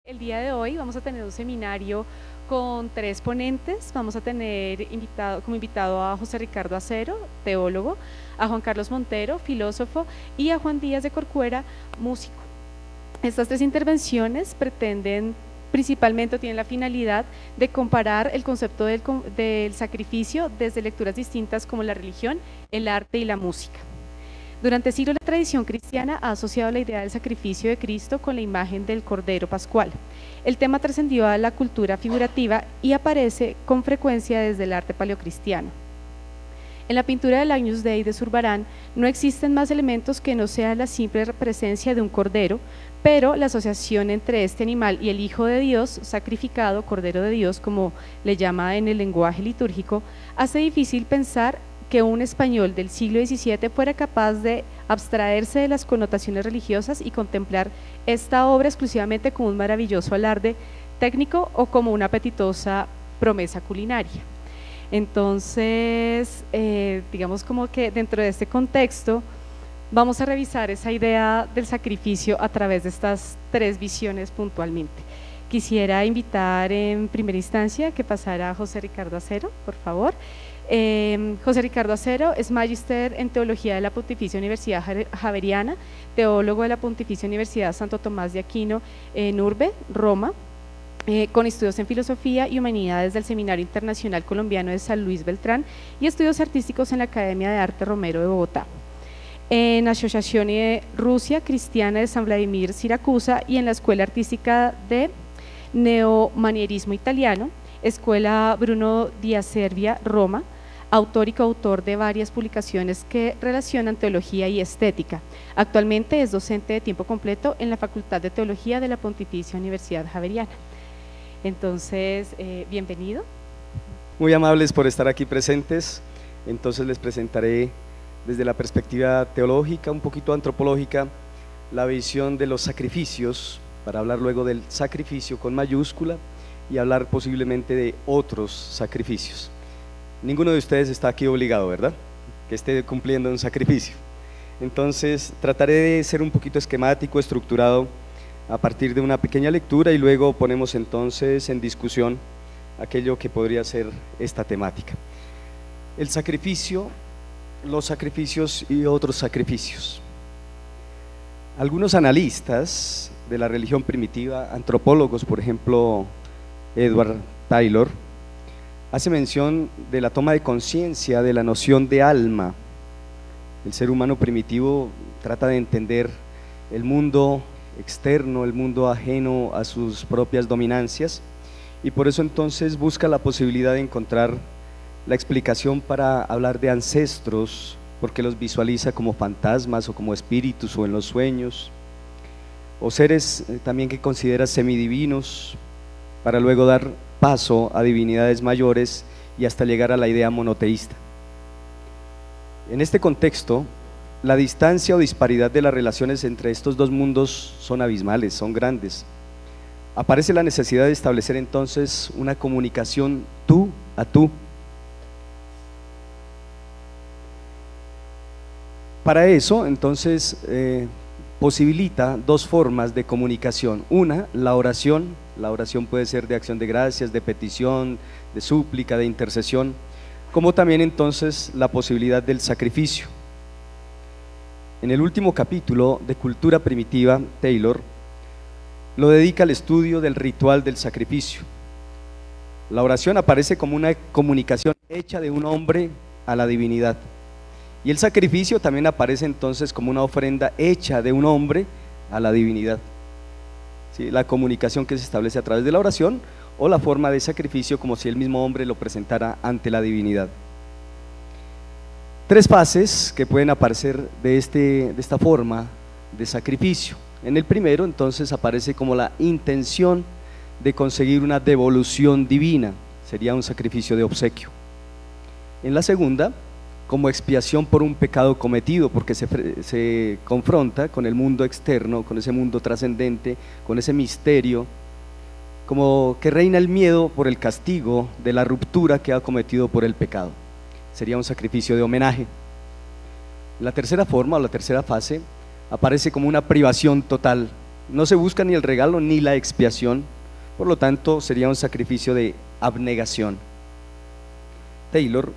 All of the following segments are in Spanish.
El día de hoy vamos a tener un seminario con tres ponentes. Vamos a tener como invitado a José Ricardo Acero, teólogo, a Juan Carlos Montero, filósofo, y a Juan Díaz de Corcuera, músico. Estas tres intervenciones principalmente tienen la finalidad de comparar el concepto del sacrificio desde lecturas distintas como la religión, el arte y la música. Durante siglos la tradición cristiana ha asociado la idea del sacrificio de Cristo con la imagen del Cordero Pascual. El tema trascendió a la cultura figurativa y aparece con frecuencia desde el arte paleocristiano. En la pintura del Agnus Dei de Zurbarán no existen más elementos que no sea la simple presencia de un cordero, pero la asociación entre este animal y el Hijo de Dios, sacrificado, Cordero de Dios, como le llama en el lenguaje litúrgico, hace difícil pensar que un español del siglo XVII fuera capaz de abstraerse de las connotaciones religiosas y contemplar esta obra exclusivamente como un maravilloso alarde técnico o como una apetitosa promesa culinaria. Entonces, digamos como que dentro de este contexto vamos a revisar esa idea del sacrificio a través de estas tres visiones puntualmente. Quisiera invitar en primera instancia que pasara a José Ricardo Acero, por favor. José Ricardo Acero es magíster en Teología de la Pontificia Universidad Javeriana, teólogo de la Pontificia Universidad Santo Tomás de Aquino en Urbe, Roma, con estudios en Filosofía y Humanidades del Seminario Internacional Colombiano de San Luis Beltrán y estudios artísticos en la Academia de Arte Romero de Bogotá, en Asociación Rusia Cristiana de San Vladimir Siracusa y en la Escuela Artística de Neomanierismo Italiano, Escuela Bruno di Acervia, Roma, autor y coautor de varias publicaciones que relacionan teología y estética. Actualmente es docente de tiempo completo en la Facultad de Teología de la Pontificia Universidad Javeriana. Entonces, bienvenido. Muy amables por estar aquí presentes. Entonces les presentaré desde la perspectiva teológica, un poquito antropológica, la visión de los sacrificios, para hablar luego del sacrificio con mayúscula y hablar posiblemente de otros sacrificios. Ninguno de ustedes está aquí obligado, ¿verdad?, que esté cumpliendo un sacrificio. Entonces trataré de ser un poquito esquemático, estructurado a partir de una pequeña lectura y luego ponemos entonces en discusión aquello que podría ser esta temática. El sacrificio, los sacrificios y otros sacrificios. Algunos analistas de la religión primitiva, antropólogos, por ejemplo Edward Taylor, hace mención de la toma de conciencia de la noción de alma. El ser humano primitivo trata de entender el mundo externo, el mundo ajeno a sus propias dominancias, y por eso entonces busca la posibilidad de encontrar la explicación para hablar de ancestros, porque los visualiza como fantasmas o como espíritus o en los sueños, o seres también que considera semidivinos, para luego dar paso a divinidades mayores y hasta llegar a la idea monoteísta. En este contexto, la distancia o disparidad de las relaciones entre estos dos mundos son abismales, son grandes. Aparece la necesidad de establecer entonces una comunicación tú a tú. Para eso, entonces, posibilita dos formas de comunicación. Una, la oración puede ser de acción de gracias, de petición, de súplica, de intercesión, como también entonces la posibilidad del sacrificio. En el último capítulo de Cultura Primitiva, Taylor lo dedica al estudio del ritual del sacrificio. La oración aparece como una comunicación hecha de un hombre a la divinidad, y el sacrificio también aparece entonces como una ofrenda hecha de un hombre a la divinidad. ¿Sí? La comunicación que se establece a través de la oración o la forma de sacrificio como si el mismo hombre lo presentara ante la divinidad. Tres fases que pueden aparecer de esta forma de sacrificio. En el primero entonces aparece como la intención de conseguir una devolución divina, sería un sacrificio de obsequio. En la segunda, como expiación por un pecado cometido, porque se confronta con el mundo externo, con ese mundo trascendente, con ese misterio, como que reina el miedo por el castigo de la ruptura que ha cometido por el pecado. Sería un sacrificio de homenaje. La tercera forma o la tercera fase aparece como una privación total, No se busca ni el regalo ni la expiación, por lo tanto sería un sacrificio de abnegación. Taylor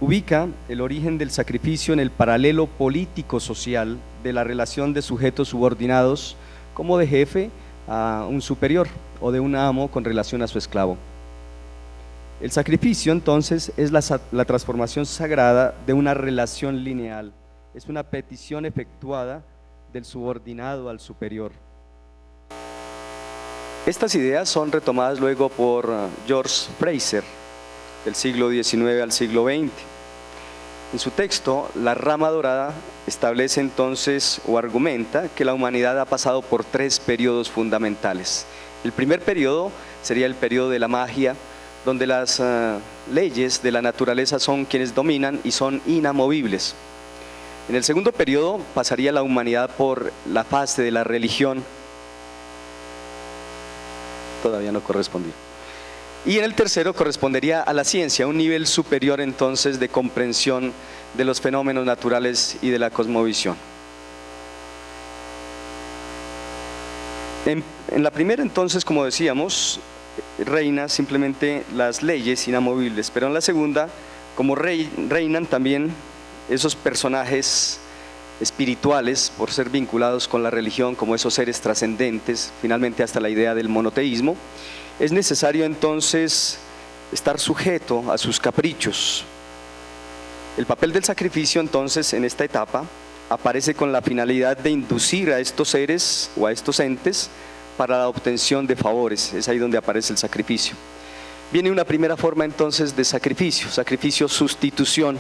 ubica el origen del sacrificio en el paralelo político-social de la relación de sujetos subordinados, como de jefe a un superior o de un amo con relación a su esclavo. El sacrificio entonces es la transformación sagrada de una relación lineal, es una petición efectuada del subordinado al superior. Estas ideas son retomadas luego por George Fraser, del siglo XIX al siglo XX. En su texto, La rama dorada establece entonces o argumenta que la humanidad ha pasado por 3 periodos fundamentales. El primer periodo sería el periodo de la magia, donde las leyes de la naturaleza son quienes dominan y son inamovibles. En el segundo periodo pasaría la humanidad por la fase de la religión. Todavía no correspondió. Y en el tercero correspondería a la ciencia, un nivel superior entonces de comprensión de los fenómenos naturales y de la cosmovisión. En la primera entonces, como decíamos, reina simplemente las leyes inamovibles, pero en la segunda, como reinan también esos personajes espirituales por ser vinculados con la religión, como esos seres trascendentes, finalmente hasta la idea del monoteísmo, es necesario entonces estar sujeto a sus caprichos. El papel del sacrificio entonces en esta etapa aparece con la finalidad de inducir a estos seres o a estos entes para la obtención de favores. Es ahí donde aparece el sacrificio. Viene una primera forma entonces de sacrificio sustitución.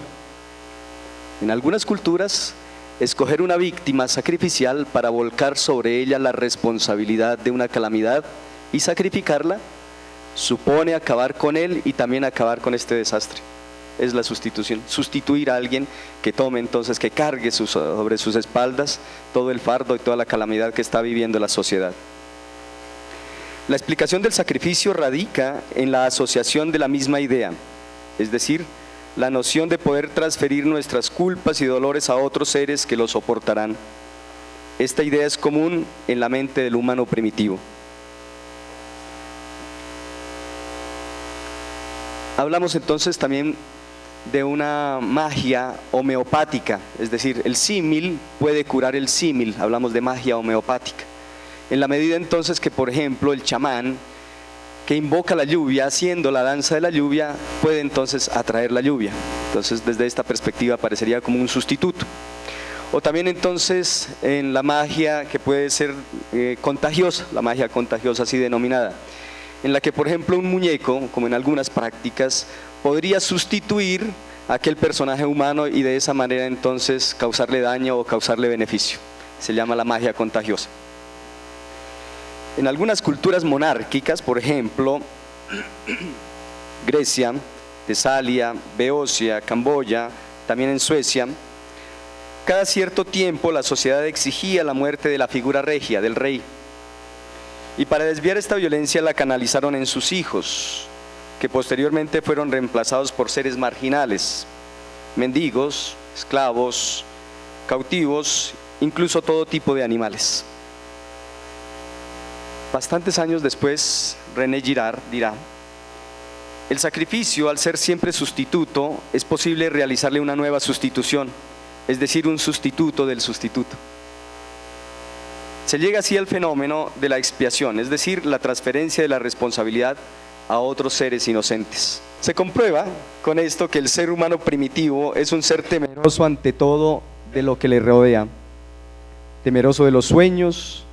En algunas culturas, escoger una víctima sacrificial para volcar sobre ella la responsabilidad de una calamidad y sacrificarla supone acabar con él y también acabar con este desastre. Es la sustitución, sustituir a alguien que tome entonces, que cargue sobre sus espaldas todo el fardo y toda la calamidad que está viviendo la sociedad. La explicación del sacrificio radica en la asociación de la misma idea, es decir, la noción de poder transferir nuestras culpas y dolores a otros seres que los soportarán. Esta idea es común en la mente del humano primitivo. Hablamos entonces también de una magia homeopática, es decir, el símil puede curar el símil, hablamos de magia homeopática. En la medida entonces que, por ejemplo, el chamán que invoca la lluvia, haciendo la danza de la lluvia, puede entonces atraer la lluvia. Entonces, desde esta perspectiva parecería como un sustituto. O también entonces en la magia que puede ser contagiosa, la magia contagiosa así denominada, en la que, por ejemplo, un muñeco, como en algunas prácticas, podría sustituir a aquel personaje humano y de esa manera entonces causarle daño o causarle beneficio. Se llama la magia contagiosa. En algunas culturas monárquicas, por ejemplo, Grecia, Tesalia, Beocia, Camboya, también en Suecia, cada cierto tiempo la sociedad exigía la muerte de la figura regia, del rey. Y para desviar esta violencia la canalizaron en sus hijos, que posteriormente fueron reemplazados por seres marginales, mendigos, esclavos, cautivos, incluso todo tipo de animales. Bastantes años después, René Girard dirá: el sacrificio, al ser siempre sustituto, es posible realizarle una nueva sustitución, es decir, un sustituto del sustituto. Se llega así al fenómeno de la expiación, es decir, la transferencia de la responsabilidad a otros seres inocentes. Se comprueba con esto que el ser humano primitivo es un ser temeroso ante todo de lo que le rodea, temeroso de los sueños,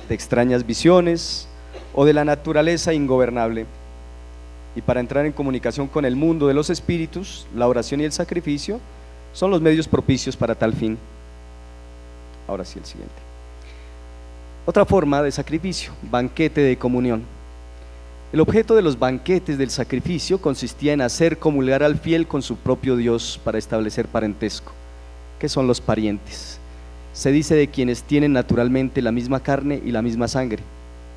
de extrañas visiones o de la naturaleza ingobernable. Y para entrar en comunicación con el mundo de los espíritus, la oración y el sacrificio son los medios propicios para tal fin. Ahora sí, el siguiente. Otra forma de sacrificio, banquete de comunión. El objeto de los banquetes del sacrificio consistía en hacer comulgar al fiel con su propio Dios para establecer parentesco. ¿Qué son los parientes? Se dice de quienes tienen naturalmente la misma carne y la misma sangre.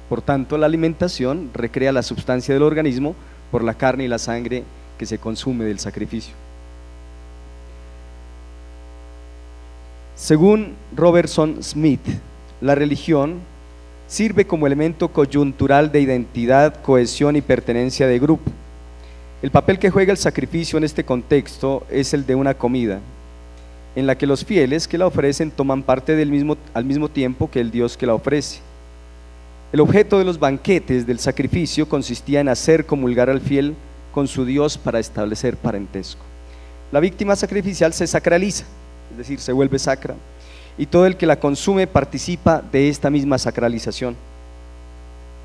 Por tanto, la alimentación recrea la sustancia del organismo por la carne y la sangre que se consume del sacrificio. Según Robertson Smith, la religión sirve como elemento coyuntural de identidad, cohesión y pertenencia de grupo. El papel que juega el sacrificio en este contexto es el de una comida, en la que los fieles que la ofrecen toman parte al mismo tiempo que el Dios que la ofrece. El objeto de los banquetes del sacrificio consistía en hacer comulgar al fiel con su Dios para establecer parentesco. La víctima sacrificial se sacraliza, es decir, se vuelve sacra, y todo el que la consume participa de esta misma sacralización.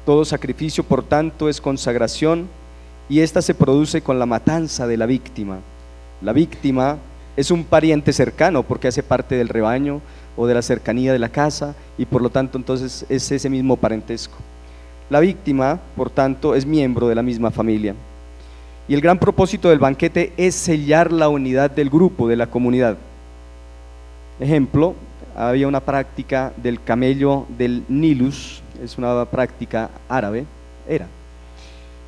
Todo sacrificio, por tanto, es consagración, y esta se produce con la matanza de la víctima. La víctima es un pariente cercano porque hace parte del rebaño o de la cercanía de la casa, y por lo tanto entonces es ese mismo parentesco. La víctima, por tanto, es miembro de la misma familia. Y el gran propósito del banquete es sellar la unidad del grupo, de la comunidad. Ejemplo, había una práctica del camello del Nilus, es una práctica árabe,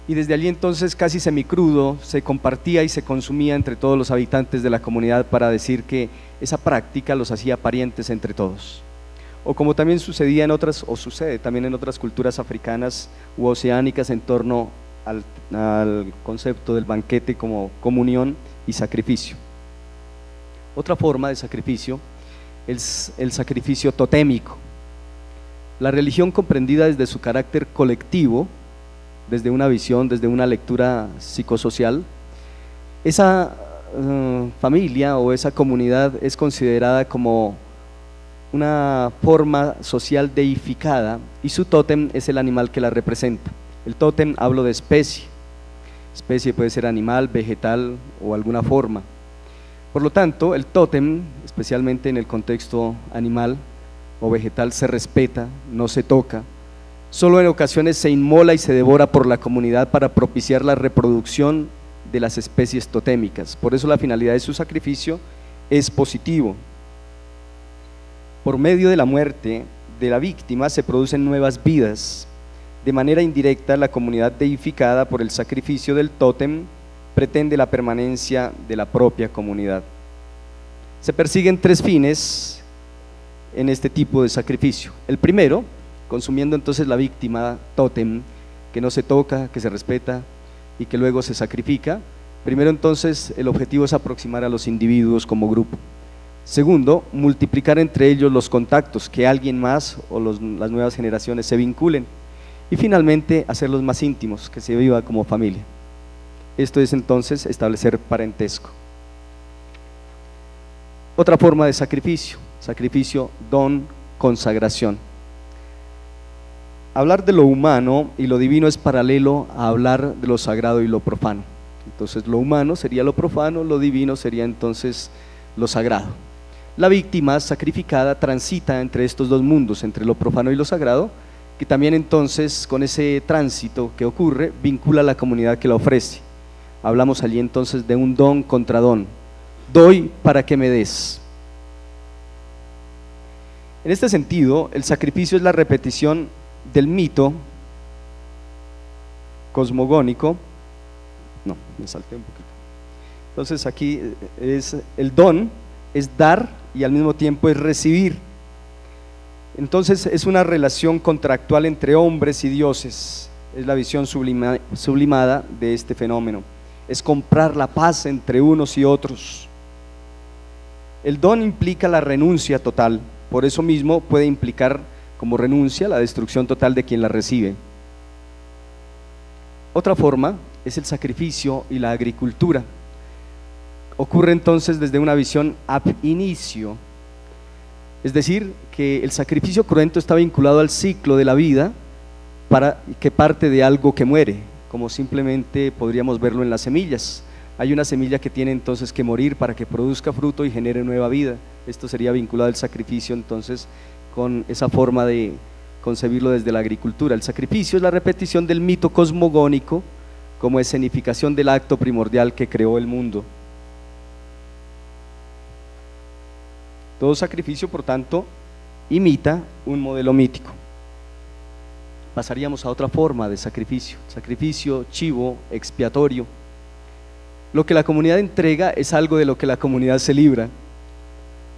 y desde allí entonces casi semicrudo se compartía y se consumía entre todos los habitantes de la comunidad, para decir que esa práctica los hacía parientes entre todos. O como también sucedía en otras, o sucede también en otras culturas africanas u oceánicas en torno al concepto del banquete como comunión y sacrificio. Otra forma de sacrificio es el sacrificio totémico. La religión, comprendida desde su carácter colectivo, desde una visión, desde una lectura psicosocial, esa familia o esa comunidad es considerada como una forma social deificada, y su tótem es el animal que la representa. El tótem, hablo de especie puede ser animal, vegetal o alguna forma. Por lo tanto, el tótem, especialmente en el contexto animal o vegetal, se respeta, no se toca. Solo en ocasiones se inmola y se devora por la comunidad para propiciar la reproducción de las especies totémicas. Por eso la finalidad de su sacrificio es positivo. Por medio de la muerte de la víctima se producen nuevas vidas. De manera indirecta, la comunidad deificada por el sacrificio del tótem pretende la permanencia de la propia comunidad. Se persiguen tres fines en este tipo de sacrificio. El primero, consumiendo entonces la víctima tótem, que no se toca, que se respeta y que luego se sacrifica. Primero entonces el objetivo es aproximar a los individuos como grupo. Segundo, multiplicar entre ellos los contactos, que alguien más o las nuevas generaciones se vinculen. Y finalmente hacerlos más íntimos, que se viva como familia. Esto es entonces establecer parentesco. Otra forma de sacrificio, don, consagración. Hablar de lo humano y lo divino es paralelo a hablar de lo sagrado y lo profano. Entonces lo humano sería lo profano, lo divino sería entonces lo sagrado. La víctima sacrificada transita entre estos dos mundos, entre lo profano y lo sagrado, que también entonces con ese tránsito que ocurre vincula a la comunidad que la ofrece. Hablamos allí entonces de un don contra don. Doy para que me des. En este sentido, el sacrificio es la repetición del mito cosmogónico. No, me salté un poquito. Entonces aquí es el don, es dar y al mismo tiempo es recibir. Entonces es una relación contractual entre hombres y dioses, es la visión sublimada de este fenómeno, es comprar la paz entre unos y otros. El don implica la renuncia total, por eso mismo puede implicar como renuncia la destrucción total de quien la recibe. Otra forma es el sacrificio y la agricultura. Ocurre entonces desde una visión ab inicio, es decir, que el sacrificio cruento está vinculado al ciclo de la vida, para que parte de algo que muere, como simplemente podríamos verlo en las semillas. Hay una semilla que tiene entonces que morir para que produzca fruto y genere nueva vida. Esto sería vinculado al sacrificio entonces con esa forma de concebirlo desde la agricultura. El sacrificio es la repetición del mito cosmogónico como escenificación del acto primordial que creó el mundo. Todo sacrificio, por tanto, imita un modelo mítico. Pasaríamos a otra forma de sacrificio, sacrificio chivo, expiatorio. Lo que la comunidad entrega es algo de lo que la comunidad se libra.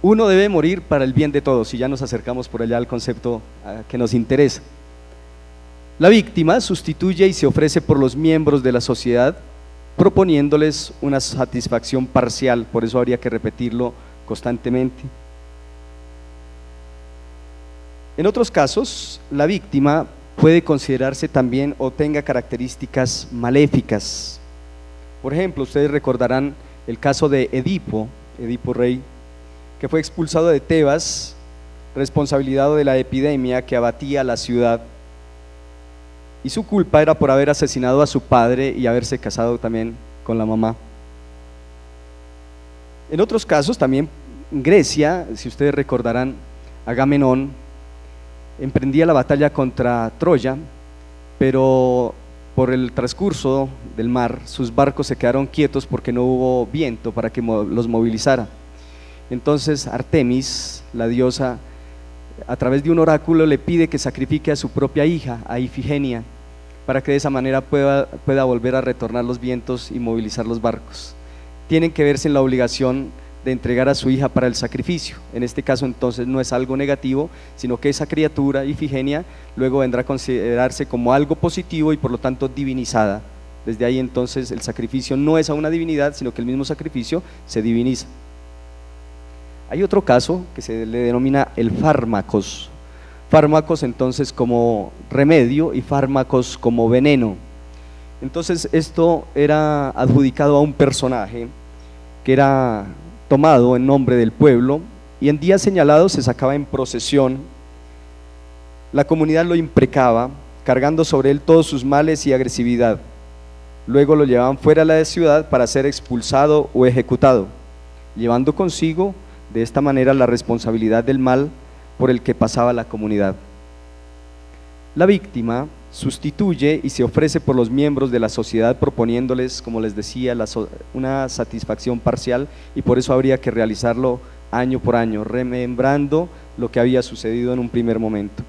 uno debe morir para el bien de todos, y ya nos acercamos por allá al concepto que nos interesa. La víctima sustituye y se ofrece por los miembros de la sociedad, proponiéndoles una satisfacción parcial, por eso habría que repetirlo constantemente. En otros casos, la víctima puede considerarse también o tenga características maléficas. Por ejemplo, ustedes recordarán el caso de Edipo rey, que fue expulsado de Tebas, responsabilidad de la epidemia que abatía la ciudad, y su culpa era por haber asesinado a su padre y haberse casado también con la mamá. En otros casos, también en Grecia, si ustedes recordarán, Agamenón emprendía la batalla contra Troya, pero por el transcurso del mar, sus barcos se quedaron quietos porque no hubo viento para que los movilizara. Entonces Artemis, la diosa, a través de un oráculo le pide que sacrifique a su propia hija, a Ifigenia, para que de esa manera pueda volver a retornar los vientos y movilizar los barcos. Tienen que verse en la obligación de entregar a su hija para el sacrificio. En este caso entonces no es algo negativo, sino que esa criatura, Ifigenia, luego vendrá a considerarse como algo positivo y por lo tanto divinizada. Desde ahí entonces el sacrificio no es a una divinidad, sino que el mismo sacrificio se diviniza. Hay otro caso que se le denomina el fármacos. Fármacos entonces como remedio y fármacos como veneno. Entonces esto era adjudicado a un personaje que era tomado en nombre del pueblo y en días señalados se sacaba en procesión. La comunidad lo imprecaba, cargando sobre él todos sus males y agresividad. Luego lo llevaban fuera de la ciudad para ser expulsado o ejecutado, llevando consigo de esta manera la responsabilidad del mal por el que pasaba la comunidad. La víctima sustituye y se ofrece por los miembros de la sociedad proponiéndoles, como les decía, una satisfacción parcial, y por eso habría que realizarlo año por año, remembrando lo que había sucedido en un primer momento.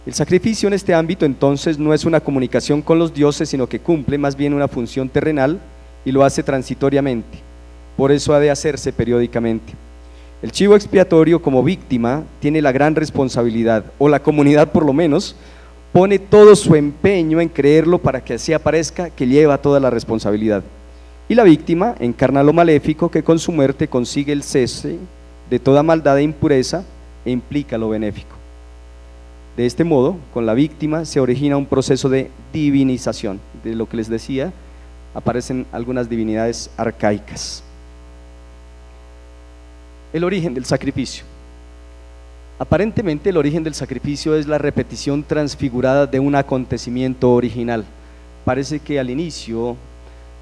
El sacrificio en este ámbito entonces no es una comunicación con los dioses, sino que cumple más bien una función terrenal y lo hace transitoriamente, por eso ha de hacerse periódicamente. El chivo expiatorio como víctima tiene la gran responsabilidad, o la comunidad por lo menos, pone todo su empeño en creerlo para que así aparezca que lleva toda la responsabilidad. Y la víctima encarna lo maléfico que con su muerte consigue el cese de toda maldad e impureza e implica lo benéfico. De este modo, con la víctima se origina un proceso de divinización. De lo que les decía, aparecen algunas divinidades arcaicas. El origen del sacrificio. Aparentemente el origen del sacrificio es la repetición transfigurada de un acontecimiento original. Parece que al inicio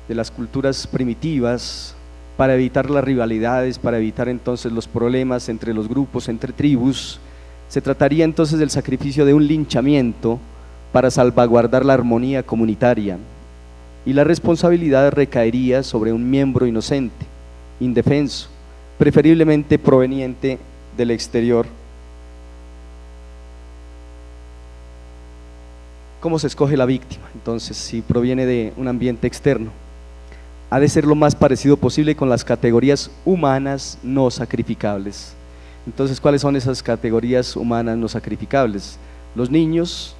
de las culturas primitivas, para evitar las rivalidades, para evitar entonces los problemas entre los grupos, entre tribus, se trataría entonces del sacrificio de un linchamiento para salvaguardar la armonía comunitaria, y la responsabilidad recaería sobre un miembro inocente, indefenso, preferiblemente proveniente del exterior. ¿Cómo se escoge la víctima? Entonces, si proviene de un ambiente externo, ha de ser lo más parecido posible con las categorías humanas no sacrificables. Entonces, ¿cuáles son esas categorías humanas no sacrificables? Los niños,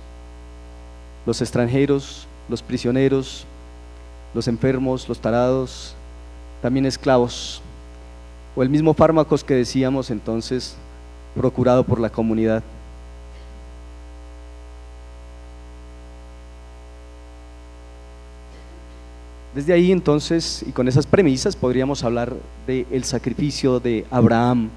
los extranjeros, los prisioneros, los enfermos, los tarados, también esclavos, o el mismo fármacos que decíamos entonces, procurado por la comunidad. Desde ahí entonces, y con esas premisas, podríamos hablar del sacrificio de Abraham.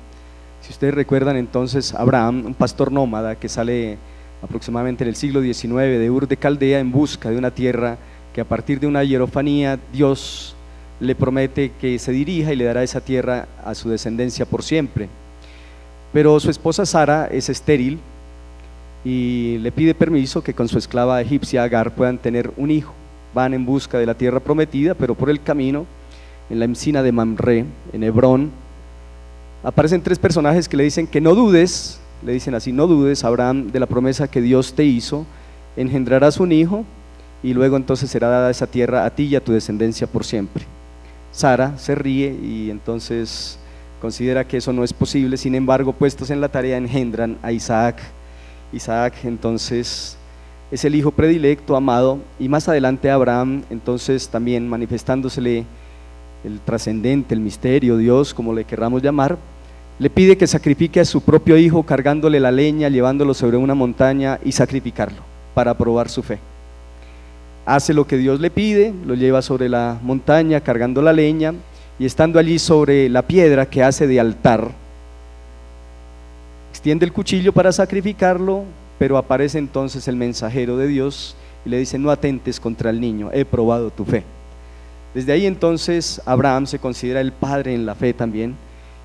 Si ustedes recuerdan entonces, Abraham, un pastor nómada que sale aproximadamente en el siglo XIX de Ur de Caldea en busca de una tierra que a partir de una hierofanía Dios le promete que se dirija y le dará esa tierra a su descendencia por siempre. Pero su esposa Sara es estéril y le pide permiso que con su esclava egipcia Agar puedan tener un hijo. Van en busca de la tierra prometida, pero por el camino, en la encina de Mamre, en Hebrón, aparecen tres personajes que le dicen que no dudes, le dicen así: no dudes, Abraham, de la promesa que Dios te hizo, engendrarás un hijo y luego entonces será dada esa tierra a ti y a tu descendencia por siempre. Sara se ríe y entonces considera que eso no es posible. Sin embargo, puestos en la tarea, engendran a Isaac. Isaac entonces es el hijo predilecto, amado, y más adelante Abraham, entonces también manifestándosele el trascendente, el misterio, Dios, como le querramos llamar, le pide que sacrifique a su propio hijo, cargándole la leña, llevándolo sobre una montaña y sacrificarlo para probar su fe. Hace lo que Dios le pide, lo lleva sobre la montaña cargando la leña, y estando allí sobre la piedra que hace de altar, extiende el cuchillo para sacrificarlo, pero aparece entonces el mensajero de Dios y le dice: no atentes contra el niño, he probado tu fe. Desde ahí entonces Abraham se considera el padre en la fe también,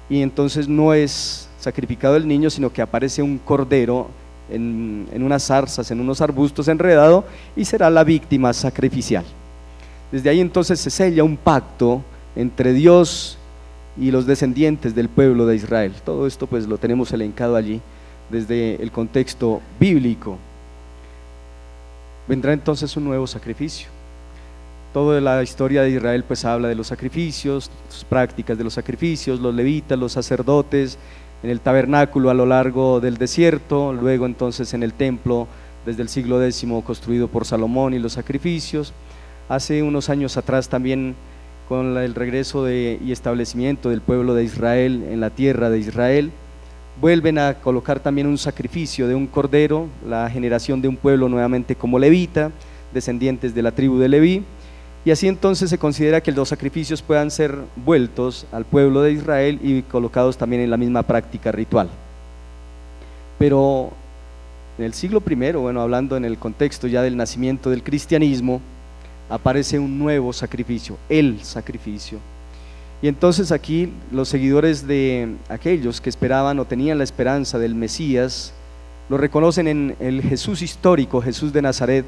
y entonces no es sacrificado el niño, sino que aparece un cordero en unas zarzas, en unos arbustos enredado, y será la víctima sacrificial. Desde ahí entonces se sella un pacto entre Dios y los descendientes del pueblo de Israel. Todo esto pues lo tenemos elencado allí desde el contexto bíblico. Vendrá entonces un nuevo sacrificio. Toda la historia de Israel pues habla de los sacrificios, sus prácticas de los sacrificios, los levitas, los sacerdotes, en el tabernáculo a lo largo del desierto, luego entonces en el templo desde el siglo X construido por Salomón, y los sacrificios. Hace unos años atrás también, con el regreso y establecimiento del pueblo de Israel en la tierra de Israel, vuelven a colocar también un sacrificio de un cordero, la generación de un pueblo nuevamente como levita, descendientes de la tribu de Leví, y así entonces se considera que los sacrificios puedan ser vueltos al pueblo de Israel y colocados también en la misma práctica ritual. Pero en el siglo I, bueno, hablando en el contexto ya del nacimiento del cristianismo, aparece un nuevo sacrificio, el sacrificio. Y entonces aquí los seguidores de aquellos que esperaban o tenían la esperanza del Mesías, lo reconocen en el Jesús histórico, Jesús de Nazaret,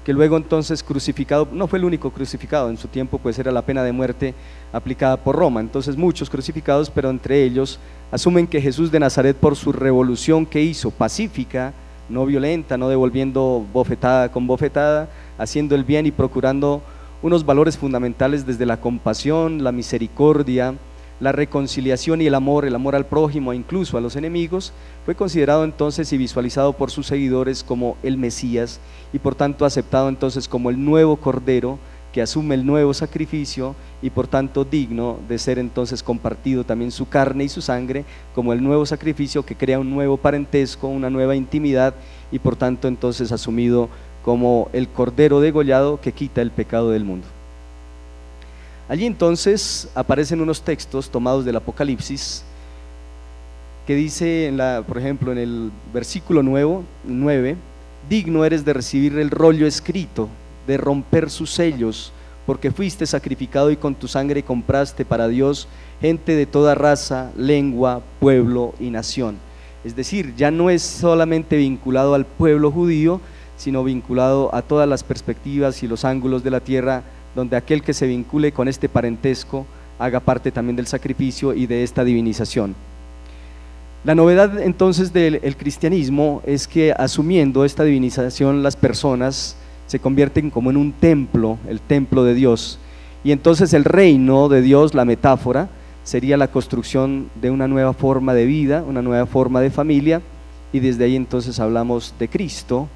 que luego entonces crucificado, no fue el único crucificado, en su tiempo pues era la pena de muerte aplicada por Roma, entonces muchos crucificados, pero entre ellos asumen que Jesús de Nazaret, por su revolución que hizo, pacífica, no violenta, no devolviendo bofetada con bofetada, haciendo el bien y procurando unos valores fundamentales desde la compasión, la misericordia, la reconciliación y el amor al prójimo e incluso a los enemigos, fue considerado entonces y visualizado por sus seguidores como el Mesías, y por tanto aceptado entonces como el nuevo Cordero que asume el nuevo sacrificio, y por tanto digno de ser entonces compartido también su carne y su sangre como el nuevo sacrificio que crea un nuevo parentesco, una nueva intimidad, y por tanto entonces asumido como el Cordero degollado que quita el pecado del mundo. Allí entonces aparecen unos textos tomados del Apocalipsis que dice, por ejemplo, en el versículo 9, digno eres de recibir el rollo escrito, de romper sus sellos, porque fuiste sacrificado y con tu sangre compraste para Dios gente de toda raza, lengua, pueblo y nación. Es decir, ya no es solamente vinculado al pueblo judío, sino vinculado a todas las perspectivas y los ángulos de la tierra, donde aquel que se vincule con este parentesco haga parte también del sacrificio y de esta divinización. La novedad entonces del cristianismo es que, asumiendo esta divinización, las personas se convierten como en un templo, el templo de Dios, y entonces el reino de Dios, la metáfora, sería la construcción de una nueva forma de vida, una nueva forma de familia, y desde ahí entonces hablamos de Cristo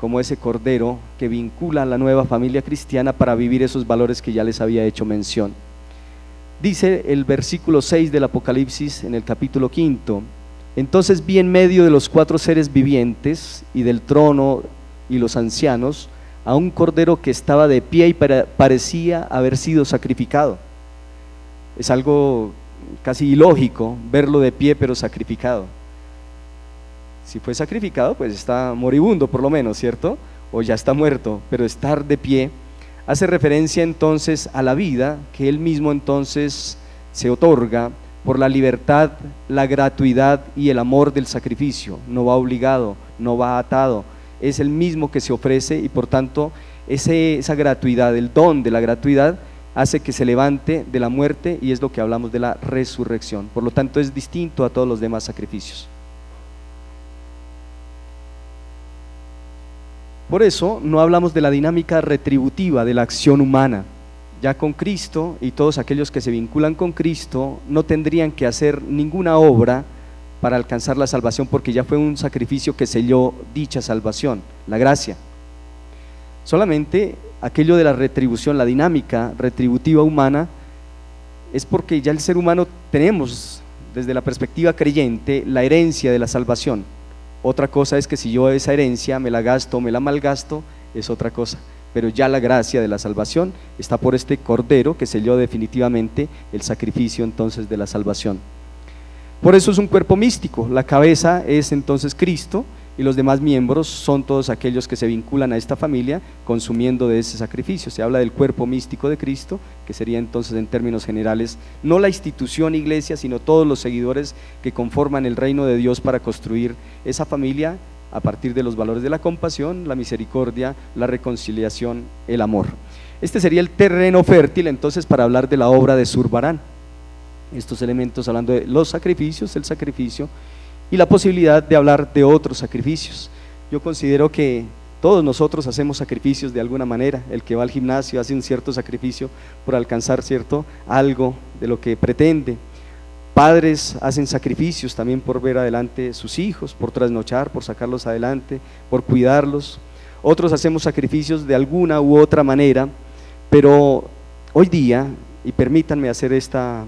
como ese Cordero que vincula a la nueva familia cristiana para vivir esos valores que ya les había hecho mención. Dice el versículo 6 del Apocalipsis en el capítulo 5: entonces vi en medio de los 4 seres vivientes y del trono y los ancianos a un Cordero que estaba de pie y parecía haber sido sacrificado. Es algo casi ilógico verlo de pie pero sacrificado. Si fue sacrificado, pues está moribundo por lo menos, ¿cierto? O ya está muerto, pero estar de pie hace referencia entonces a la vida que él mismo entonces se otorga por la libertad, la gratuidad y el amor del sacrificio. No va obligado, no va atado, es el mismo que se ofrece, y por tanto esa gratuidad, el don de la gratuidad, hace que se levante de la muerte, y es lo que hablamos de la resurrección. Por lo tanto es distinto a todos los demás sacrificios. Por eso no hablamos de la dinámica retributiva de la acción humana, ya con Cristo, y todos aquellos que se vinculan con Cristo no tendrían que hacer ninguna obra para alcanzar la salvación, porque ya fue un sacrificio que selló dicha salvación, la gracia. Solamente aquello de la retribución, la dinámica retributiva humana, es porque ya el ser humano tenemos, desde la perspectiva creyente, la herencia de la salvación. Otra cosa es que si yo esa herencia me la gasto o me la malgasto, es otra cosa, pero ya la gracia de la salvación está por este Cordero que selló definitivamente el sacrificio entonces de la salvación. Por eso es un cuerpo místico, la cabeza es entonces Cristo y los demás miembros son todos aquellos que se vinculan a esta familia consumiendo de ese sacrificio. Se habla del cuerpo místico de Cristo, que sería entonces en términos generales no la institución iglesia, sino todos los seguidores que conforman el reino de Dios para construir esa familia a partir de los valores de la compasión, la misericordia, la reconciliación, el amor. Este sería el terreno fértil entonces para hablar de la obra de Zurbarán. Estos elementos hablando de los sacrificios, el sacrificio y la posibilidad de hablar de otros sacrificios. Yo considero que todos nosotros hacemos sacrificios de alguna manera. El que va al gimnasio hace un cierto sacrificio por alcanzar algo de lo que pretende. Padres hacen sacrificios también por ver adelante sus hijos, por trasnochar, por sacarlos adelante, por cuidarlos. Otros hacemos sacrificios de alguna u otra manera, pero hoy día, y permítanme hacer esta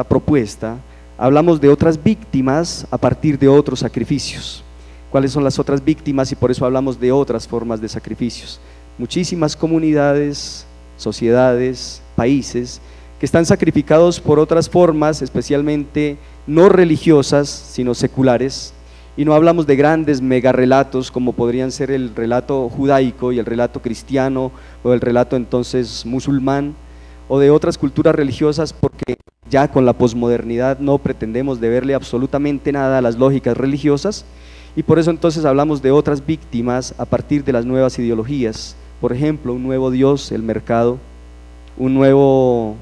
propuesta, hablamos de otras víctimas a partir de otros sacrificios. ¿Cuáles son las otras víctimas? Y por eso hablamos de otras formas de sacrificios. Muchísimas comunidades, sociedades, países que están sacrificados por otras formas, especialmente no religiosas, sino seculares, y no hablamos de grandes megarrelatos como podrían ser el relato judaico y el relato cristiano o el relato entonces musulmán, o de otras culturas religiosas, porque ya con la posmodernidad no pretendemos deberle absolutamente nada a las lógicas religiosas, y por eso entonces hablamos de otras víctimas a partir de las nuevas ideologías. Por ejemplo, un nuevo Dios, el mercado, un nuevo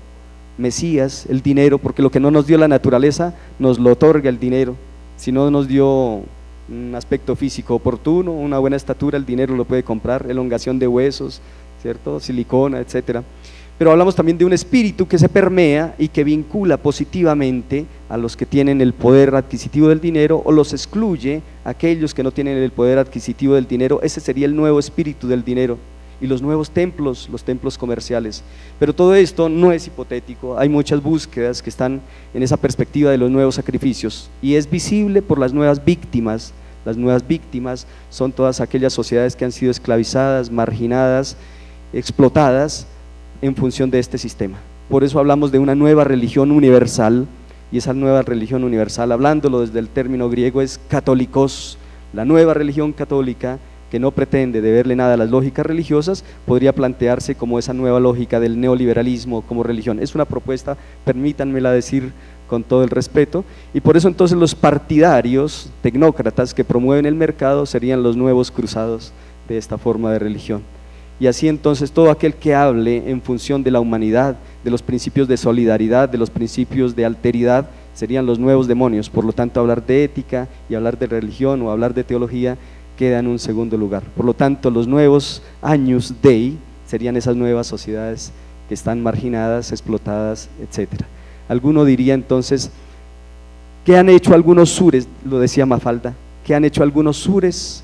Mesías, el dinero, porque lo que no nos dio la naturaleza nos lo otorga el dinero. Si no nos dio un aspecto físico oportuno, una buena estatura, el dinero lo puede comprar, elongación de huesos, ¿cierto? Silicona, etcétera. Pero hablamos también de un espíritu que se permea y que vincula positivamente a los que tienen el poder adquisitivo del dinero o los excluye a aquellos que no tienen el poder adquisitivo del dinero. Ese sería el nuevo espíritu del dinero y los nuevos templos, los templos comerciales. Pero todo esto no es hipotético, hay muchas búsquedas que están en esa perspectiva de los nuevos sacrificios y es visible por las nuevas víctimas. Las nuevas víctimas son todas aquellas sociedades que han sido esclavizadas, marginadas, explotadas en función de este sistema. Por eso hablamos de una nueva religión universal, y esa nueva religión universal, hablándolo desde el término griego, es católicos. La nueva religión católica, que no pretende deberle nada a las lógicas religiosas, podría plantearse como esa nueva lógica del neoliberalismo como religión. Es una propuesta, permítanmela decir con todo el respeto, y por eso entonces los partidarios tecnócratas que promueven el mercado serían los nuevos cruzados de esta forma de religión. Y así entonces todo aquel que hable en función de la humanidad, de los principios de solidaridad, de los principios de alteridad, serían los nuevos demonios. Por lo tanto, hablar de ética y hablar de religión o hablar de teología queda en un segundo lugar. Por lo tanto, los nuevos Agnus Dei serían esas nuevas sociedades que están marginadas, explotadas, etc. Alguno diría entonces, ¿qué han hecho algunos sures? Lo decía Mafalda, ¿qué han hecho algunos sures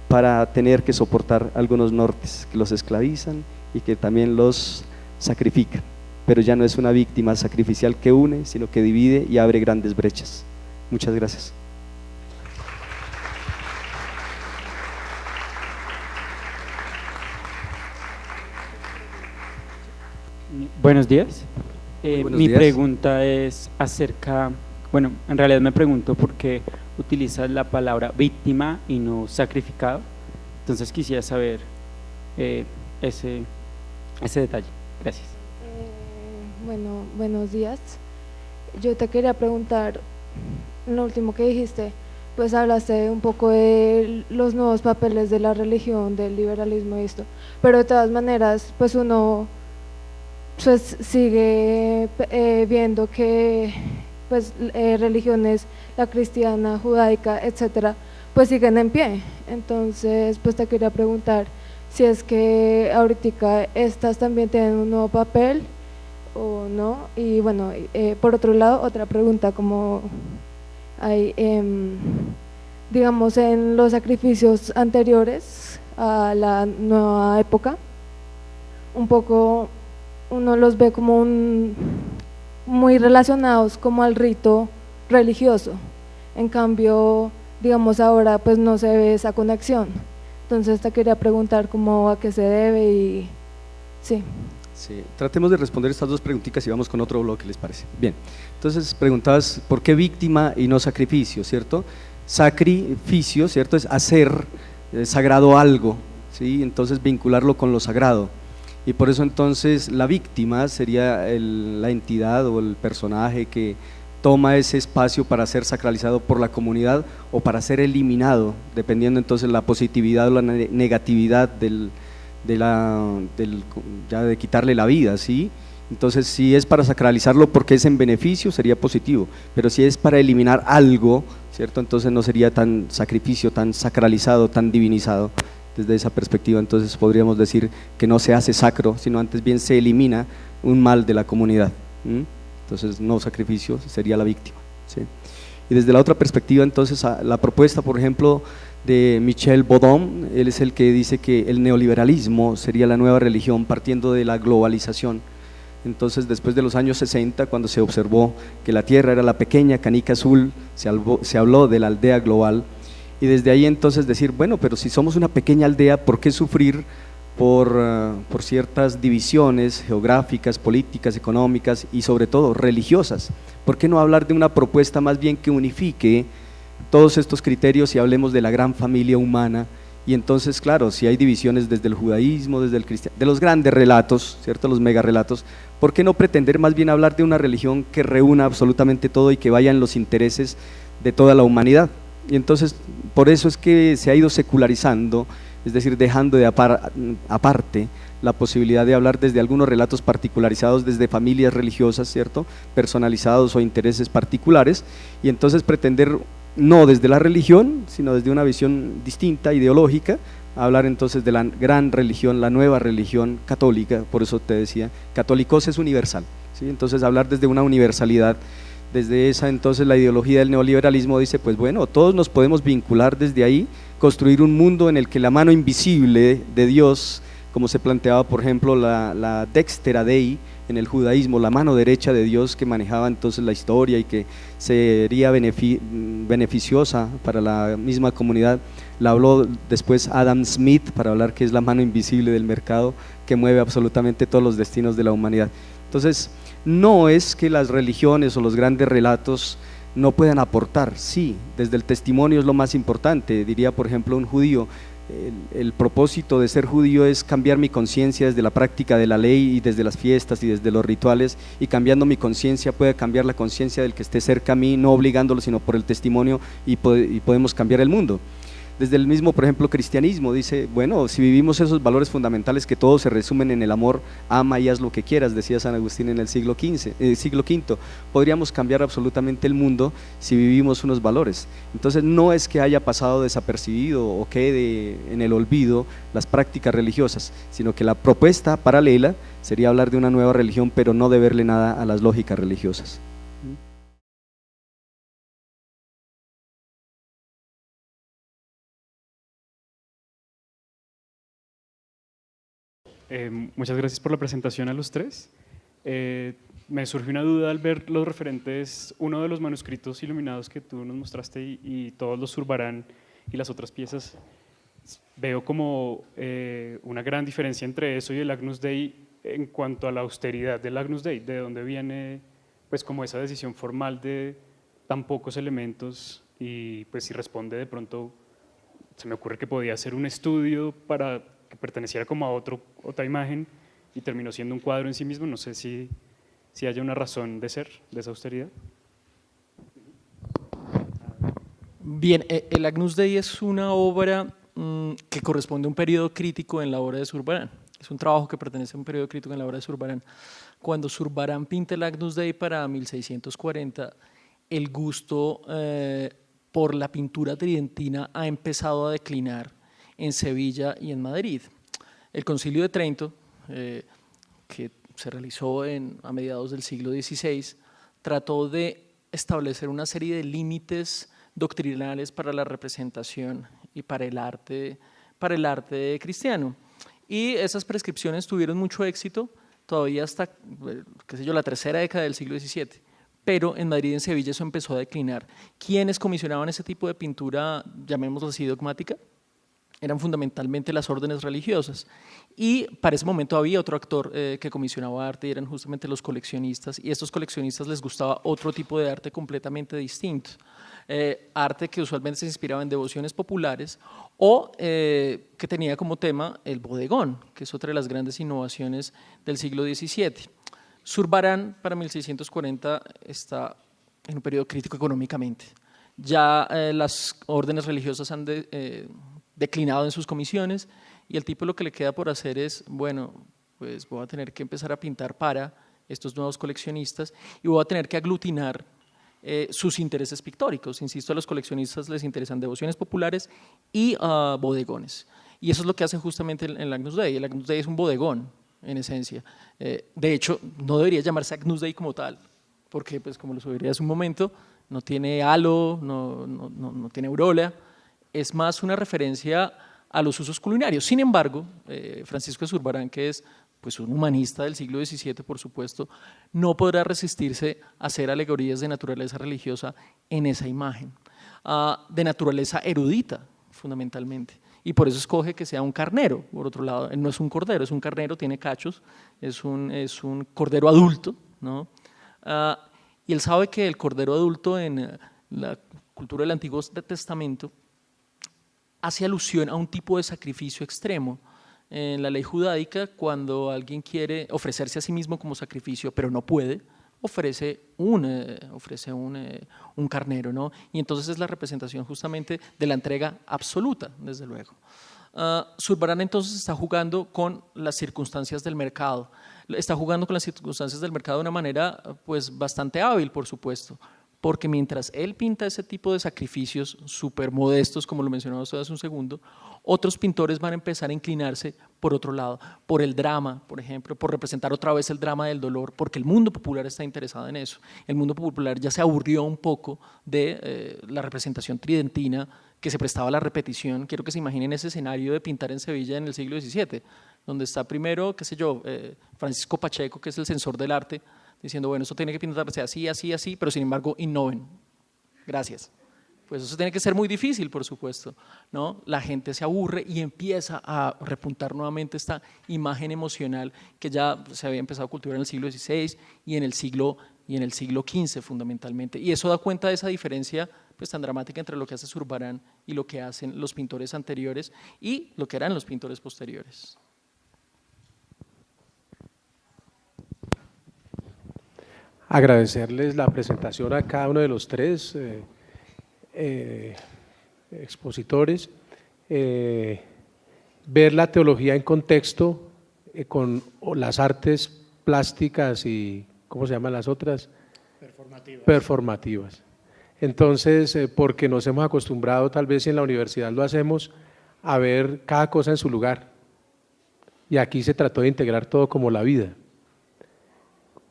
para tener que soportar algunos nortes que los esclavizan y que también los sacrifican? Pero ya no es una víctima sacrificial que une, sino que divide y abre grandes brechas. Muchas gracias. Buenos días. Buenos Mi días. pregunta es acerca, bueno, en realidad me pregunto por qué utilizas la palabra víctima y no sacrificado. Entonces quisiera saber ese detalle. Gracias. Bueno, buenos días. Yo te quería preguntar, lo último que dijiste, pues hablaste un poco de los nuevos papeles de la religión, del liberalismo y esto, pero de todas maneras, pues uno pues sigue viendo que pues religiones, la cristiana, judaica, etcétera, pues siguen en pie. Entonces pues te quería preguntar si es que ahorita estas también tienen un nuevo papel o no. Y bueno, por otro lado, otra pregunta, como hay, digamos, en los sacrificios anteriores a la nueva época, un poco uno los ve como muy relacionados como al rito religioso. En cambio, digamos, ahora pues no se ve esa conexión. Entonces te quería preguntar cómo, a qué se debe y sí. Sí, tratemos de responder estas dos preguntitas y vamos con otro bloque, ¿les parece? Bien, entonces preguntabas, ¿por qué víctima y no sacrificio, cierto? Sacrificio, ¿cierto? Es hacer sagrado algo, ¿sí? Entonces vincularlo con lo sagrado. Y por eso entonces la víctima sería la entidad o el personaje que toma ese espacio para ser sacralizado por la comunidad o para ser eliminado, dependiendo entonces la positividad o la negatividad de quitarle la vida, ¿sí? Entonces si es para sacralizarlo porque es en beneficio sería positivo, pero si es para eliminar algo, ¿cierto? Entonces no sería tan sacrificio, tan sacralizado, tan divinizado. Desde esa perspectiva entonces podríamos decir que no se hace sacro, sino antes bien se elimina un mal de la comunidad. Entonces no sacrificio sería la víctima, ¿sí? Y desde la otra perspectiva entonces la propuesta por ejemplo de Michel Baudon, él es el que dice que el neoliberalismo sería la nueva religión partiendo de la globalización. Entonces después de los años 60, cuando se observó que la Tierra era la pequeña canica azul, se habló de la aldea global. Y desde ahí entonces decir, bueno, pero si somos una pequeña aldea, ¿por qué sufrir por ciertas divisiones geográficas, políticas, económicas y sobre todo religiosas? ¿Por qué no hablar de una propuesta más bien que unifique todos estos criterios y hablemos de la gran familia humana? Y entonces, claro, si hay divisiones desde el judaísmo, desde el cristianismo, de los grandes relatos, ¿cierto? Los mega relatos, ¿por qué no pretender más bien hablar de una religión que reúna absolutamente todo y que vaya en los intereses de toda la humanidad? Y entonces por eso es que se ha ido secularizando, es decir, dejando de aparte la posibilidad de hablar desde algunos relatos particularizados, desde familias religiosas, ¿cierto?, personalizados o intereses particulares, y entonces pretender no desde la religión, sino desde una visión distinta, ideológica, hablar entonces de la gran religión, la nueva religión católica. Por eso te decía, católicos es universal, ¿sí? Entonces hablar desde una universalidad. Desde esa entonces la ideología del neoliberalismo dice, pues bueno, todos nos podemos vincular desde ahí, construir un mundo en el que la mano invisible de Dios, como se planteaba por ejemplo la Dextera Dei en el judaísmo, la mano derecha de Dios que manejaba entonces la historia y que sería beneficiosa para la misma comunidad, la habló después Adam Smith para hablar que es la mano invisible del mercado que mueve absolutamente todos los destinos de la humanidad. Entonces, no es que las religiones o los grandes relatos no puedan aportar, sí, desde el testimonio es lo más importante. Diría por ejemplo un judío, el propósito de ser judío es cambiar mi conciencia desde la práctica de la ley y desde las fiestas y desde los rituales, y cambiando mi conciencia puede cambiar la conciencia del que esté cerca a mí, no obligándolo sino por el testimonio, y podemos cambiar el mundo. Desde el mismo, por ejemplo, cristianismo dice, bueno, si vivimos esos valores fundamentales que todos se resumen en el amor, ama y haz lo que quieras, decía San Agustín en el siglo V, podríamos cambiar absolutamente el mundo si vivimos unos valores. Entonces no es que haya pasado desapercibido o quede en el olvido las prácticas religiosas, sino que la propuesta paralela sería hablar de una nueva religión, pero no deberle nada a las lógicas religiosas. Muchas gracias por la presentación a los tres. Me surgió una duda al ver los referentes, uno de los manuscritos iluminados que tú nos mostraste y todos los Zurbarán y las otras piezas. Veo como una gran diferencia entre eso y el Agnus Dei en cuanto a la austeridad del Agnus Dei, de dónde viene pues como esa decisión formal de tan pocos elementos, y pues si responde de pronto, se me ocurre que podía ser un estudio para que perteneciera como a otra imagen y terminó siendo un cuadro en sí mismo. No sé si haya una razón de ser de esa austeridad. Bien, el Agnus Dei es una obra que corresponde a un periodo crítico en la obra de Zurbarán. Es un trabajo que pertenece a un periodo crítico en la obra de Zurbarán. Cuando Zurbarán pinta el Agnus Dei para 1640, el gusto por la pintura tridentina ha empezado a declinar en Sevilla y en Madrid. El Concilio de Trento, que se realizó a mediados del siglo XVI, trató de establecer una serie de límites doctrinales para la representación y para el arte cristiano. Y esas prescripciones tuvieron mucho éxito todavía hasta, qué sé yo, la tercera década del siglo XVII. Pero en Madrid y en Sevilla eso empezó a declinar. ¿Quiénes comisionaban ese tipo de pintura, llamémoslo así, dogmática? Eran fundamentalmente las órdenes religiosas. Y para ese momento había otro actor que comisionaba arte y eran justamente los coleccionistas, y a estos coleccionistas les gustaba otro tipo de arte completamente distinto. Arte que usualmente se inspiraba en devociones populares o que tenía como tema el bodegón, que es otra de las grandes innovaciones del siglo XVII. Zurbarán para 1640 está en un periodo crítico económicamente. Ya las órdenes religiosas han declinado en sus comisiones y el tipo lo que le queda por hacer es, bueno, pues voy a tener que empezar a pintar para estos nuevos coleccionistas y voy a tener que aglutinar sus intereses pictóricos. Insisto, a los coleccionistas les interesan devociones populares y bodegones. Y eso es lo que hacen justamente en el Agnus Dei. El Agnus Dei es un bodegón, en esencia. De hecho, no debería llamarse Agnus Dei como tal, porque, pues, como lo sugerí hace un momento, no tiene halo, no tiene aureola, es más una referencia a los usos culinarios. Sin embargo, Francisco de Zurbarán, que es pues un humanista del siglo XVII, por supuesto, no podrá resistirse a hacer alegorías de naturaleza religiosa en esa imagen, de naturaleza erudita, fundamentalmente. Y por eso escoge que sea un carnero, por otro lado. Él no es un cordero, es un carnero, tiene cachos, es un cordero adulto, ¿no? Y él sabe que el cordero adulto en la cultura del Antiguo Testamento hace alusión a un tipo de sacrificio extremo. En la ley judáica, cuando alguien quiere ofrecerse a sí mismo como sacrificio, pero no puede, ofrece un carnero, ¿no? Y entonces es la representación justamente de la entrega absoluta, desde luego. Zurbarán entonces está jugando con las circunstancias del mercado, de una manera pues bastante hábil, por supuesto, porque mientras él pinta ese tipo de sacrificios súper modestos, como lo mencionaba usted hace un segundo, otros pintores van a empezar a inclinarse por otro lado, por el drama, por ejemplo, por representar otra vez el drama del dolor, porque el mundo popular está interesado en eso. El mundo popular ya se aburrió un poco de la representación tridentina que se prestaba a la repetición. Quiero que se imaginen ese escenario de pintar en Sevilla en el siglo XVII, donde está primero, qué sé yo, Francisco Pacheco, que es el censor del arte, diciendo, bueno, esto tiene que pintarse así, así, así, pero sin embargo innoven. Gracias. Pues eso tiene que ser muy difícil, por supuesto, ¿no? La gente se aburre y empieza a repuntar nuevamente esta imagen emocional que ya se había empezado a cultivar en el siglo XVI y en el siglo XV fundamentalmente. Y eso da cuenta de esa diferencia pues tan dramática entre lo que hace Zurbarán y lo que hacen los pintores anteriores y lo que eran los pintores posteriores. Agradecerles la presentación a cada uno de los tres expositores, ver la teología en contexto con las artes plásticas y, ¿cómo se llaman las otras? Performativas. Entonces, porque nos hemos acostumbrado, tal vez en la universidad lo hacemos, a ver cada cosa en su lugar. Y aquí se trató de integrar todo como la vida.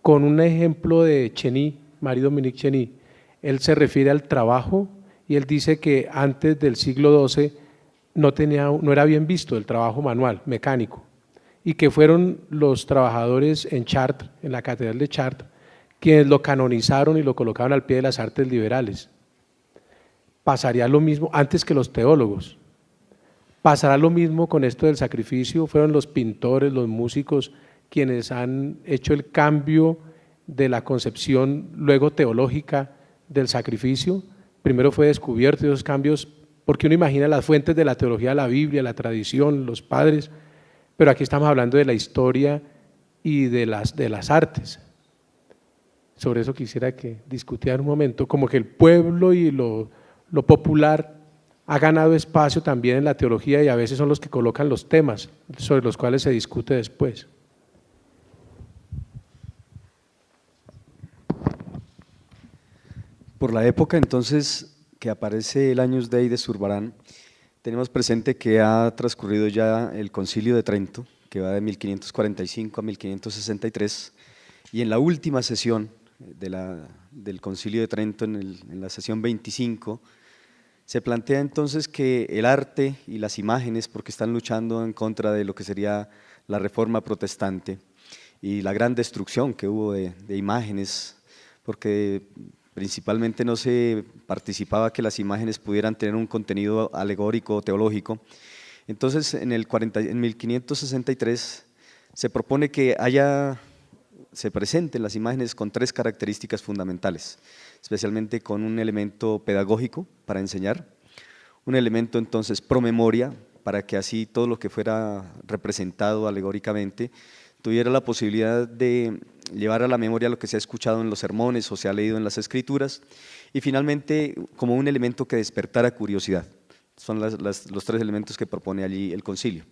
Con un ejemplo de Cheny, Marie-Dominique Cheny, él se refiere al trabajo y él dice que antes del siglo XII no era bien visto el trabajo manual, mecánico, y que fueron los trabajadores en Chartres, en la catedral de Chartres, quienes lo canonizaron y lo colocaron al pie de las artes liberales. Pasaría lo mismo antes que los teólogos. Pasará lo mismo con esto del sacrificio, fueron los pintores, los músicos, quienes han hecho el cambio de la concepción luego teológica del sacrificio. Primero fue descubierto esos cambios, porque uno imagina las fuentes de la teología, la Biblia, la tradición, los padres, pero aquí estamos hablando de la historia y de las artes. Sobre eso quisiera que discutieran un momento, como que el pueblo y lo popular ha ganado espacio también en la teología y a veces son los que colocan los temas sobre los cuales se discute después. Por la época entonces que aparece el Agnus Dei de Zurbarán, Tenemos presente que ha transcurrido ya el Concilio de Trento, que va de 1545 a 1563, y en la última sesión del Concilio de Trento, en la sesión 25, se plantea entonces que el arte y las imágenes, porque están luchando en contra de lo que sería la Reforma Protestante y la gran destrucción que hubo de imágenes, porque principalmente no se participaba que las imágenes pudieran tener un contenido alegórico o teológico. Entonces, en 1563 se propone que se presenten las imágenes con 3 características fundamentales, especialmente con un elemento pedagógico para enseñar, un elemento entonces promemoria, para que así todo lo que fuera representado alegóricamente tuviera la posibilidad de llevar a la memoria lo que se ha escuchado en los sermones o se ha leído en las escrituras, y finalmente como un elemento que despertara curiosidad. Son los 3 elementos que propone allí el concilio.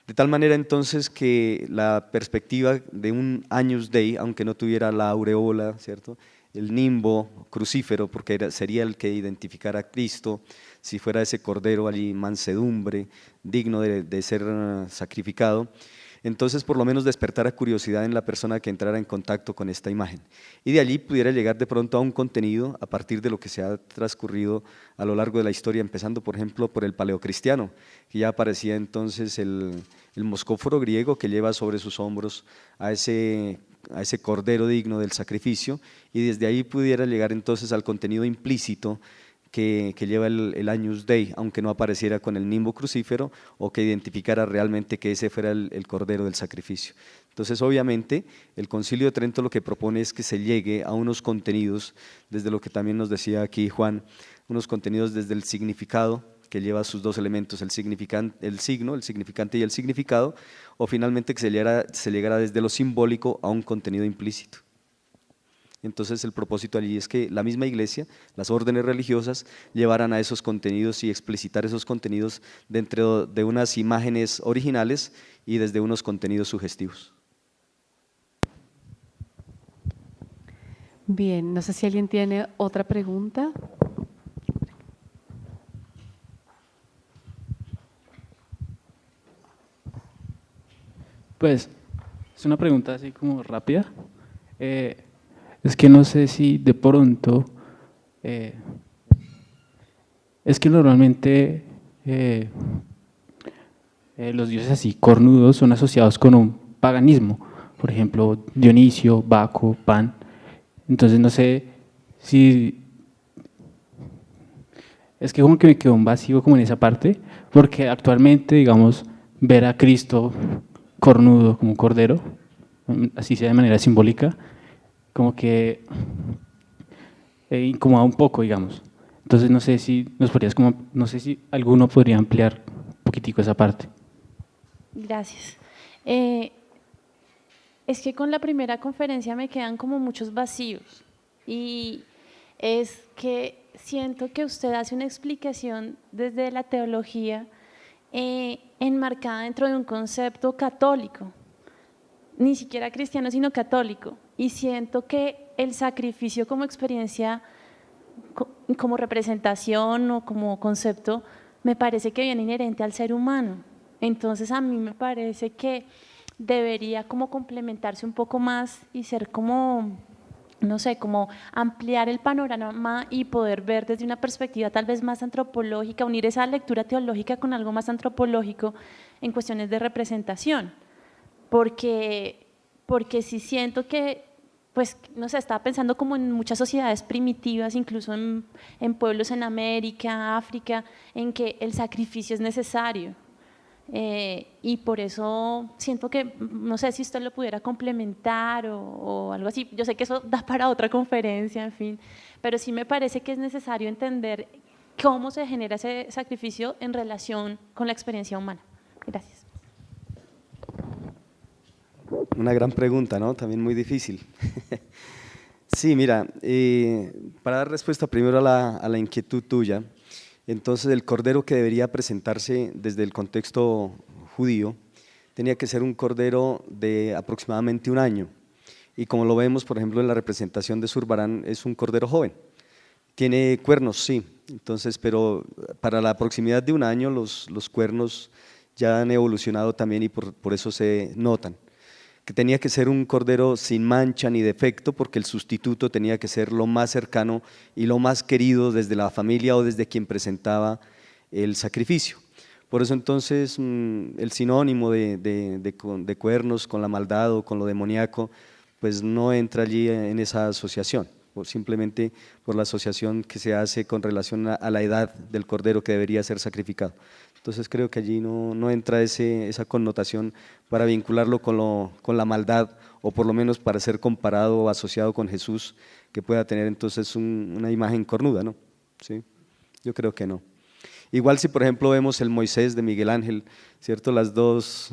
De tal manera entonces que la perspectiva de un Agnus Dei, aunque no tuviera la aureola, ¿cierto?, el nimbo crucífero, porque sería el que identificara a Cristo, si fuera ese cordero allí mansedumbre, digno de ser sacrificado, entonces por lo menos despertara curiosidad en la persona que entrara en contacto con esta imagen, y de allí pudiera llegar de pronto a un contenido a partir de lo que se ha transcurrido a lo largo de la historia, empezando por ejemplo por el paleocristiano, que ya aparecía entonces el moscóforo griego que lleva sobre sus hombros a ese cordero digno del sacrificio, y desde ahí pudiera llegar entonces al contenido implícito que lleva el Agnus Dei, aunque no apareciera con el nimbo crucífero o que identificara realmente que ese fuera el cordero del sacrificio. Entonces, obviamente, el Concilio de Trento lo que propone es que se llegue a unos contenidos, desde lo que también nos decía aquí Juan, unos contenidos desde el significado, que lleva sus 2 elementos, el signo, el significante y el significado, o finalmente que se llegara desde lo simbólico a un contenido implícito. Entonces el propósito allí es que la misma Iglesia, las órdenes religiosas, llevaran a esos contenidos y explicitar esos contenidos dentro de unas imágenes originales y desde unos contenidos sugestivos. Bien, no sé si alguien tiene otra pregunta. Pues es una pregunta así como rápida. Es que no sé si de pronto, es que normalmente los dioses así cornudos son asociados con un paganismo, por ejemplo Dionisio, Baco, Pan. Entonces no sé si, es que como que me quedó un vacío como en esa parte, porque actualmente, digamos, ver a Cristo cornudo como un cordero, así sea de manera simbólica, como que incomoda un poco, digamos. Entonces no sé si no sé si alguno podría ampliar un poquitico esa parte. Gracias. Es que con la primera conferencia me quedan como muchos vacíos, y es que siento que usted hace una explicación desde la teología enmarcada dentro de un concepto católico, ni siquiera cristiano, sino católico, y siento que el sacrificio como experiencia, como representación o como concepto, me parece que viene inherente al ser humano. Entonces a mí me parece que debería como complementarse un poco más y ser como, no sé, como ampliar el panorama y poder ver desde una perspectiva tal vez más antropológica, unir esa lectura teológica con algo más antropológico en cuestiones de representación, porque sí siento que, pues, no sé, estaba pensando como en muchas sociedades primitivas, incluso en pueblos en América, África, en que el sacrificio es necesario. Y por eso siento que, no sé si usted lo pudiera complementar o algo así. Yo sé que eso da para otra conferencia, en fin, pero sí me parece que es necesario entender cómo se genera ese sacrificio en relación con la experiencia humana. Gracias. Una gran pregunta, ¿no? También muy difícil. Sí, mira, para dar respuesta primero a la inquietud tuya, entonces el cordero que debería presentarse desde el contexto judío tenía que ser un cordero de aproximadamente 1 año, y como lo vemos por ejemplo en la representación de Zurbarán, es un cordero joven. Tiene cuernos, sí, Entonces, pero para la proximidad de un año los cuernos ya han evolucionado también y por eso se notan. Que tenía que ser un cordero sin mancha ni defecto, porque el sustituto tenía que ser lo más cercano y lo más querido desde la familia o desde quien presentaba el sacrificio. Por eso entonces el sinónimo de cuernos con la maldad o con lo demoníaco, pues no entra allí en esa asociación, o simplemente por la asociación que se hace con relación a la edad del cordero que debería ser sacrificado. Entonces creo que allí no entra esa connotación para vincularlo con la maldad, o por lo menos para ser comparado o asociado con Jesús, que pueda tener entonces una imagen cornuda, ¿no? ¿Sí? Yo creo que no. Igual si por ejemplo vemos el Moisés de Miguel Ángel, ¿cierto? Los dos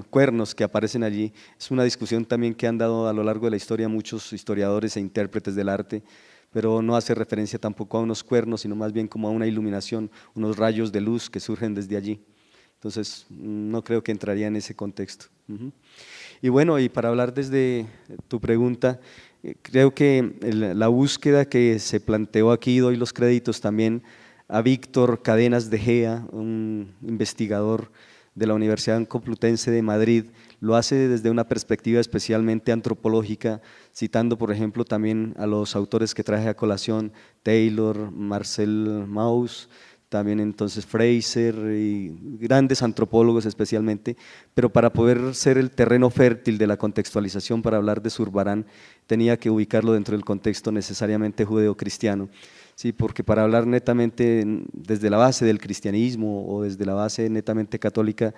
cuernos que aparecen allí, es una discusión también que han dado a lo largo de la historia muchos historiadores e intérpretes del arte, pero no hace referencia tampoco a unos cuernos, sino más bien como a una iluminación, unos rayos de luz que surgen desde allí. Entonces no creo que entraría en ese contexto. Y bueno, y para hablar desde tu pregunta, creo que la búsqueda que se planteó aquí, doy los créditos también a Víctor Cadenas de Gea, un investigador de la Universidad Complutense de Madrid, lo hace desde una perspectiva especialmente antropológica, citando por ejemplo también a los autores que traje a colación, Taylor, Marcel Mauss, también entonces Fraser y grandes antropólogos especialmente, pero para poder ser el terreno fértil de la contextualización para hablar de Zurbarán tenía que ubicarlo dentro del contexto necesariamente judeocristiano. Sí, porque para hablar netamente desde la base del cristianismo o desde la base netamente católica,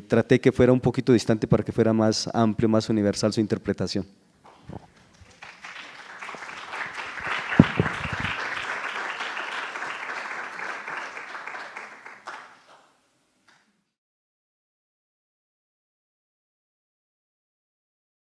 traté que fuera un poquito distante para que fuera más amplio, más universal su interpretación.